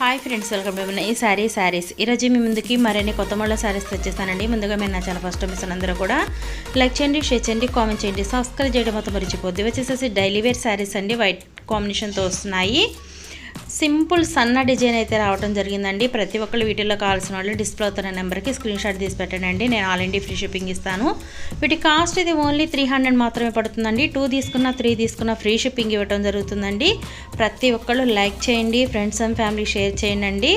Hi friends, welcome to ఈ శారీస్ ఈరోజు మీ ముందుకి మరిన్ని కొత్త మోడల్ శారీస్ తెచ్చేస్తానండి. ముందుగా మీరు నా ఛానల్ ఫస్ట్ టైం ఇస్తాను అందరూ కూడా లైక్ చేయండి, షేర్ చేయండి, కామెంట్ చేయండి, సబ్స్క్రైబ్ చేయడం మొత్తం మర్చిపోద్ది. వచ్చేసేసి డైలీ వేర్ శారీస్ అండి, వైట్ కాంబినేషన్తో వస్తున్నాయి. సింపుల్ సన్న డిజైన్ అయితే రావడం జరిగిందండి. ప్రతి ఒక్కళ్ళు వీటిల్లో కావాల్సిన వాళ్ళు డిస్ప్లే అవుతున్న నెంబర్కి స్క్రీన్ షాట్ తీసి పెట్టండి. నేను ఆల్ ఇండియా ఫ్రీ షిప్పింగ్ ఇస్తాను. వీటి కాస్ట్ ఇది ఓన్లీ 300 మాత్రమే పడుతుందండి. 2 తీసుకున్న 3 తీసుకున్న ఫ్రీ షిప్పింగ్ ఇవ్వడం జరుగుతుందండి. ప్రతి ఒక్కళ్ళు లైక్ చేయండి, ఫ్రెండ్స్ అండ్ ఫ్యామిలీ షేర్ చేయండి.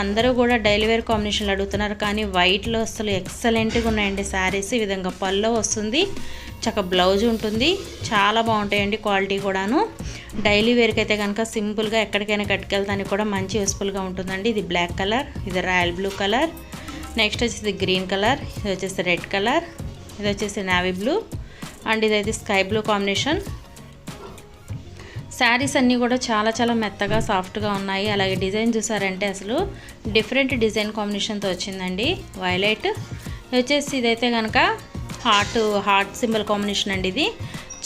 అందరూ కూడా డైలీ వేర్ కాంబినేషన్లు అడుగుతున్నారు, కానీ వైట్లో అసలు ఎక్సలెంట్గా ఉన్నాయండి శారీస్. ఈ విధంగా పల్లో వస్తుంది, చక్క బ్లౌజ్ ఉంటుంది, చాలా బాగుంటాయండి క్వాలిటీ కూడాను. డైలీ వేర్కి అయితే కనుక సింపుల్గా ఎక్కడికైనా కట్టుకెళ్తానికి కూడా మంచి యూస్ఫుల్గా ఉంటుందండి. ఇది బ్లాక్ కలర్, ఇది రాయల్ బ్లూ కలర్, నెక్స్ట్ వచ్చేసి గ్రీన్ కలర్, ఇది వచ్చేసి రెడ్ కలర్, ఇది వచ్చేసి నావీ బ్లూ అండ్ ఇదైతే స్కై బ్లూ కాంబినేషన్. శారీస్ అన్నీ కూడా చాలా మెత్తగా సాఫ్ట్గా ఉన్నాయి. అలాగే డిజైన్ చూసారంటే అసలు డిఫరెంట్ డిజైన్ కాంబినేషన్తో వచ్చిందండి. వైలెట్ వచ్చేసి ఇదైతే కనుక హార్ట్ సింబల్ కాంబినేషన్ అండి. ఇది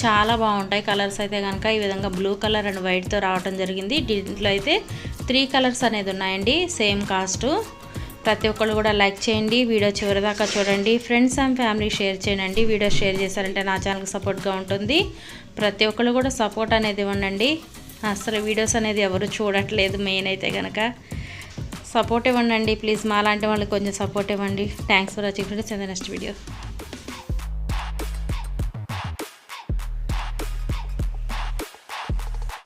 చాలా బాగుంటాయి కలర్స్ అయితే కనుక. ఈ విధంగా బ్లూ కలర్ అండ్ వైట్తో రావడం జరిగింది. దీంట్లో అయితే 3 కలర్స్ అనేది ఉన్నాయండి, సేమ్ కాస్ట్. ప్రతి ఒక్కళ్ళు కూడా లైక్ చేయండి, వీడియో చివరిదాకా చూడండి, ఫ్రెండ్స్ అండ్ ఫ్యామిలీ షేర్ చేయండి. వీడియో షేర్ చేశారంటే నా ఛానల్కి సపోర్ట్గా ఉంటుంది. ప్రతి ఒక్కళ్ళు కూడా సపోర్ట్ అనేది ఇవ్వండి. అసలు వీడియోస్ అనేది ఎవరు చూడట్లేదు, మెయిన్ అయితే కనుక సపోర్ట్ ఇవ్వండి ప్లీజ్. మా లాంటి వాళ్ళకి కొంచెం సపోర్ట్ ఇవ్వండి. Thanks for watching friends. Next video.